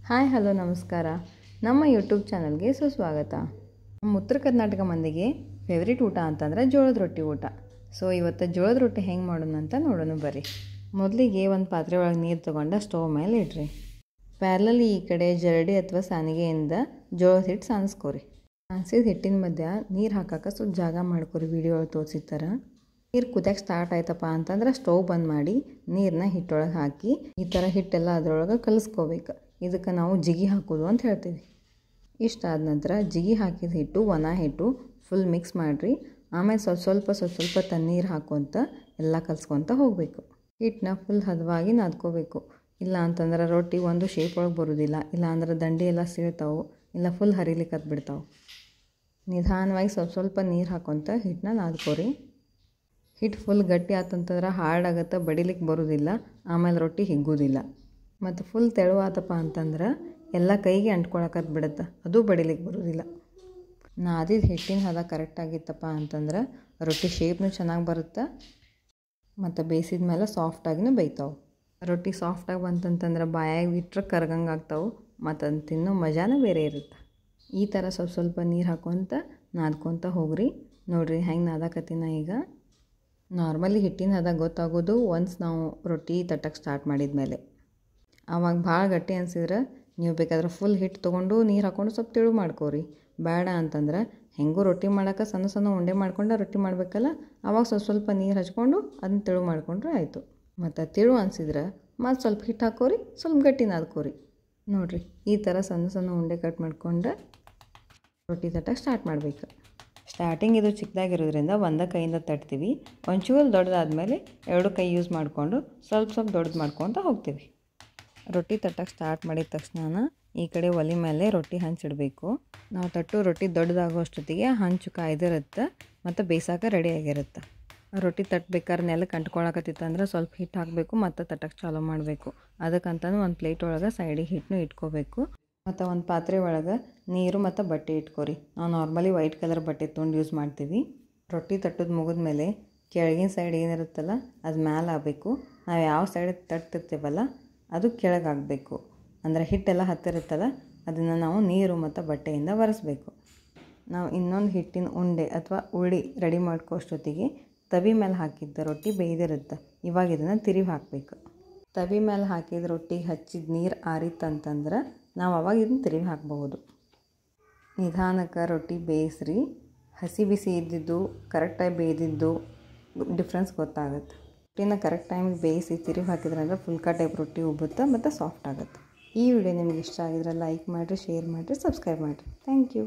Hi hello ನಮಸ್ಕಾರ. ನಮ್ಮ YouTube ಚಾನಲ್ಗೆ ಸುಸ್ವಾಗತ. ನಮ್ಮ ಉತ್ತರ ಕರ್ನಾಟಕ ಮಂದಿಗೆ ಫೇವ್ರೇಟ್ ಊಟ ಅಂತಂದರೆ ಜೋಳದ ರೊಟ್ಟಿ ಊಟ. ಸೊ ಇವತ್ತು ಜೋಳದ ರೊಟ್ಟಿ ಹೆಂಗೆ ಮಾಡೋಣ ಅಂತ ನೋಡೋಣ ಬರ್ರಿ. ಮೊದಲಿಗೆ ಒಂದು ಪಾತ್ರೆ ಒಳಗೆ ನೀರು ತೊಗೊಂಡು ಸ್ಟವ್ ಮೇಲೆ ಇಡ್ರಿ. ಪ್ಯಾರ್ಲಲ್ಲಿ ಈ ಕಡೆ ಜರಡಿ ಅಥವಾ ಸಾನಿಗೆಯಿಂದ ಜೋಳದ ಹಿಟ್ಟು ಸಾನಿಸ್ಕೋರಿ. ಸಾನಿಸಿದ ಹಿಟ್ಟಿನ ಮಧ್ಯ ನೀರು ಹಾಕಕ್ಕೆ ಸ್ವಲ್ಪ ಜಾಗ ಮಾಡ್ಕೊರಿ. ವಿಡಿಯೋ ಒಳಗೆ ತೋರಿಸಿದ ಥರ ನೀರು ಕುದಿಯಕ್ಕೆ ಸ್ಟಾರ್ಟ್ ಆಯ್ತಪ್ಪ ಅಂತಂದ್ರೆ ಸ್ಟವ್ ಬಂದ್ ಮಾಡಿ ನೀರನ್ನ ಹಿಟ್ಟೊಳಗೆ ಹಾಕಿ ಈ ಥರ ಹಿಟ್ಟೆಲ್ಲ ಅದರೊಳಗೆ ಕಲಿಸ್ಕೋಬೇಕು. ಇದಕ್ಕೆ ನಾವು ಜಿಗಿ ಹಾಕೋದು ಅಂತ ಹೇಳ್ತೀವಿ. ಇಷ್ಟಾದ ನಂತರ ಜಿಗಿ ಹಾಕಿದ ಹಿಟ್ಟು ಒಣ ಹಿಟ್ಟು ಫುಲ್ ಮಿಕ್ಸ್ ಮಾಡಿರಿ. ಆಮೇಲೆ ಸ್ವಲ್ಪ ತಣ್ಣೀರು ಹಾಕ್ಕೊತ ಎಲ್ಲ ಕಲಿಸ್ಕೊತ ಹೋಗಬೇಕು. ಹಿಟ್ಟನ್ನ ಫುಲ್ ಹದವಾಗಿ ನಾದ್ಕೋಬೇಕು. ಇಲ್ಲ ಅಂತಂದ್ರೆ ರೊಟ್ಟಿ ಒಂದು ಶೇಪ್ ಒಳಗೆ ಬರೋದಿಲ್ಲ. ಇಲ್ಲ ಅಂದ್ರೆ ದಂಡಿ ಎಲ್ಲ ಸೀಳ್ತಾವೆ, ಇಲ್ಲ ಫುಲ್ ಹರಿಲಿಕ್ಕೆ ಬಿಡ್ತಾವೆ. ನಿಧಾನವಾಗಿ ಸ್ವಲ್ಪ ನೀರು ಹಾಕ್ಕೊತ ಹಿಟ್ಟನ್ನ ನಾದ್ಕೋರಿ. ಹಿಟ್ಟು ಫುಲ್ ಗಟ್ಟಿ ಆತಂತಂದ್ರೆ ಹಾರ್ಡ್ ಆಗುತ್ತೆ, ಬಡಿಲಿಕ್ಕೆ ಬರೋದಿಲ್ಲ, ಆಮೇಲೆ ರೊಟ್ಟಿ ಹಿಗ್ಗೋದಿಲ್ಲ. ಮತ್ತು ಫುಲ್ ತೆಳುವಾತಪ್ಪ ಅಂತಂದ್ರೆ ಎಲ್ಲ ಕೈಗೆ ಅಂಟ್ಕೊಳಕತ್ತು ಬಿಡುತ್ತೆ, ಅದು ಬಡಿಲಿಕ್ಕೆ ಬರೋದಿಲ್ಲ. ನಾದಿದ ಹಿಟ್ಟಿನ ಹದ ಕರೆಕ್ಟಾಗಿತ್ತಪ್ಪ ಅಂತಂದ್ರೆ ರೊಟ್ಟಿ ಶೇಪ್ನೂ ಚೆನ್ನಾಗಿ ಬರುತ್ತೆ ಮತ್ತು ಬೇಯಿಸಿದ ಮೇಲೆ ಸಾಫ್ಟಾಗಿನೂ ಬೇಯ್ತಾವೆ. ರೊಟ್ಟಿ ಸಾಫ್ಟಾಗಿ ಬಂತಂತಂದ್ರೆ ಬಾಯಾಗಿ ಇಟ್ಟರೆ ಕರ್ಗಂಗೆ ಆಗ್ತಾವೆ ಮತ್ತು ಅದನ್ನು ತಿನ್ನೋ ಮಜಾನೇ ಬೇರೆ ಇರುತ್ತೆ. ಈ ಥರ ಸ್ವಲ್ಪ ನೀರು ಹಾಕ್ಕೊತ ನಾದ್ಕೊತ ಹೋಗ್ರಿ. ನೋಡಿರಿ ಹೆಂಗೆ ನಾದಾಕತ್ತಿನ. ಈಗ ನಾರ್ಮಲಿ ಹಿಟ್ಟಿನ ಹದ ಗೊತ್ತಾಗೋದು ಒನ್ಸ್ ನಾವು ರೊಟ್ಟಿ ತಟ್ಟಕ್ಕೆ ಸ್ಟಾರ್ಟ್ ಮಾಡಿದ ಮೇಲೆ. ಆವಾಗ ಭಾಳ ಗಟ್ಟಿ ಅನಿಸಿದ್ರೆ ನೀವು ಬೇಕಾದ್ರೆ ಫುಲ್ ಹಿಟ್ಟು ತೊಗೊಂಡು ನೀರು ಹಾಕ್ಕೊಂಡು ಸ್ವಲ್ಪ ತೆಳು ಮಾಡ್ಕೋರಿ. ಬೇಡ ಅಂತಂದ್ರೆ ಹೆಂಗೂ ರೊಟ್ಟಿ ಮಾಡೋಕೆ ಸಣ್ಣ ಉಂಡೆ ಮಾಡ್ಕೊಂಡು ರೊಟ್ಟಿ ಮಾಡಬೇಕಲ್ಲ, ಆವಾಗ ಸ್ವಲ್ಪ ನೀರು ಹಚ್ಕೊಂಡು ಅದನ್ನ ತೆಳು ಮಾಡಿಕೊಂಡ್ರೆ ಆಯಿತು. ಮತ್ತು ತೆಳು ಅನಿಸಿದ್ರೆ ಮತ್ತು ಸ್ವಲ್ಪ ಹಿಟ್ಟು ಹಾಕೋರಿ, ಸ್ವಲ್ಪ ಗಟ್ಟಿ ನಾದ್ಕೋರಿ. ನೋಡಿರಿ ಈ ಥರ ಸಣ್ಣ ಉಂಡೆ ಕಟ್ ಮಾಡ್ಕೊಂಡ್ರೆ ರೊಟ್ಟಿ ತಟ್ಟಕ್ಕೆ ಸ್ಟಾರ್ಟ್ ಮಾಡಬೇಕು. ಸ್ಟಾರ್ಟಿಂಗ್ ಇದು ಚಿಕ್ಕದಾಗಿರೋದ್ರಿಂದ ಒಂದೇ ಕೈಯಿಂದ ತಟ್ತೀವಿ. ಒಂಚೂರು ದೊಡ್ಡದಾದ್ಮೇಲೆ ಎರಡು ಕೈ ಯೂಸ್ ಮಾಡಿಕೊಂಡು ಸ್ವಲ್ಪ ದೊಡ್ಡದು ಮಾಡ್ಕೊತ ಹೋಗ್ತೀವಿ. ರೊಟ್ಟಿ ತಟ್ಟಕ್ಕೆ ಸ್ಟಾರ್ಟ್ ಮಾಡಿದ ತಕ್ಷಣ ಈ ಕಡೆ ಒಲೆ ಮೇಲೆ ರೊಟ್ಟಿ ಹಂಚಿಡಬೇಕು. ನಾವು ತಟ್ಟು ರೊಟ್ಟಿ ದೊಡ್ಡದಾಗೋ ಅಷ್ಟೊತ್ತಿಗೆ ಹಂಚು ಕಾಯ್ದಿರುತ್ತೆ ಮತ್ತು ಬೇಯಿಸೋಕೆ ರೆಡಿ ಆಗಿರುತ್ತೆ. ರೊಟ್ಟಿ ತಟ್ಟಬೇಕಾದ್ರೆ ನೆಲಕ್ಕೆ ಅಂಟ್ಕೊಳಕತ್ತಿತ್ತಂದ್ರೆ ಸ್ವಲ್ಪ ಹಿಟ್ಟು ಹಾಕಬೇಕು ಮತ್ತು ತಟ್ಟಕ್ಕೆ ಚಾಲೂ ಮಾಡಬೇಕು. ಅದಕ್ಕಂತಂದು ಒಂದು ಪ್ಲೇಟ್ ಒಳಗೆ ಸೈಡಿಗೆ ಹಿಟ್ಟನ್ನು ಇಟ್ಕೋಬೇಕು ಮತ್ತು ಒಂದು ಪಾತ್ರೆ ಒಳಗೆ ನೀರು ಮತ್ತು ಬಟ್ಟೆ ಇಟ್ಕೊರಿ. ನಾವು ನಾರ್ಮಲಿ ವೈಟ್ ಕಲರ್ ಬಟ್ಟೆ ತೊಗೊಂಡು ಯೂಸ್ ಮಾಡ್ತೀವಿ. ರೊಟ್ಟಿ ತಟ್ಟೋದು ಮುಗಿದ್ಮೇಲೆ ಕೆಳಗಿನ ಸೈಡ್ ಏನಿರುತ್ತಲ್ಲ ಅದು ಮ್ಯಾಲೆ ಆಗಬೇಕು. ನಾವು ಯಾವ ಸೈಡ್ ತಟ್ತಿರ್ತೀವಲ್ಲ ಅದು ಕೆಳಗಾಗಬೇಕು. ಅಂದರೆ ಹಿಟ್ಟೆಲ್ಲ ಹತ್ತಿರುತ್ತಲ್ಲ ಅದನ್ನು ನಾವು ನೀರು ಮತ್ತು ಬಟ್ಟೆಯಿಂದ ಒರೆಸ್ಬೇಕು. ನಾವು ಇನ್ನೊಂದು ಹಿಟ್ಟಿನ ಉಂಡೆ ಅಥವಾ ಉಳ್ಳಿ ರೆಡಿ ಮಾಡ್ಕೋಷ್ಟೊತ್ತಿಗೆ ತವಿ ಮೇಲೆ ಹಾಕಿದ್ದ ರೊಟ್ಟಿ ಬೇಯ್ದಿರುತ್ತೆ. ಇವಾಗ ಇದನ್ನು ತಿರುವಿ ಹಾಕಬೇಕು. ತವಿ ಮೇಲೆ ಹಾಕಿದ ರೊಟ್ಟಿಗೆ ಹಚ್ಚಿದ ನೀರು ಆರಿತ್ತಂತಂದ್ರೆ ನಾವು ಅವಾಗ ಇದನ್ನು ತಿರುವಿ ಹಾಕಬಹುದು. ನಿಧಾನಕ್ಕೆ ರೊಟ್ಟಿ ಬೇಯಿಸ್ರಿ. ಹಸಿ ಬಿಸಿ ಇದ್ದಿದ್ದು ಕರೆಕ್ಟಾಗಿ ಬೇಯ್ದಿದ್ದು ಡಿಫ್ರೆನ್ಸ್ ಗೊತ್ತಾಗುತ್ತೆ. ರೊಟ್ಟಿನ ಕರೆಕ್ಟ್ ಟೈಮಿಗೆ ಬೇಯಿಸಿ ತಿರುವಿ ಹಾಕಿದ್ರೆ ಅಂದರೆ ಫುಲ್ಕಾ ಟೈಪ್ ರೊಟ್ಟಿ ಉಬ್ಬುತ್ತೆ ಮತ್ತು ಸಾಫ್ಟ್ ಆಗುತ್ತೆ. ಈ ವಿಡಿಯೋ ನಿಮಗೆ ಇಷ್ಟ ಆಗಿದ್ರೆ ಲೈಕ್ ಮಾಡಿರಿ, ಶೇರ್ ಮಾಡಿರಿ, ಸಬ್ಸ್ಕ್ರೈಬ್ ಮಾಡಿರಿ. Thank you.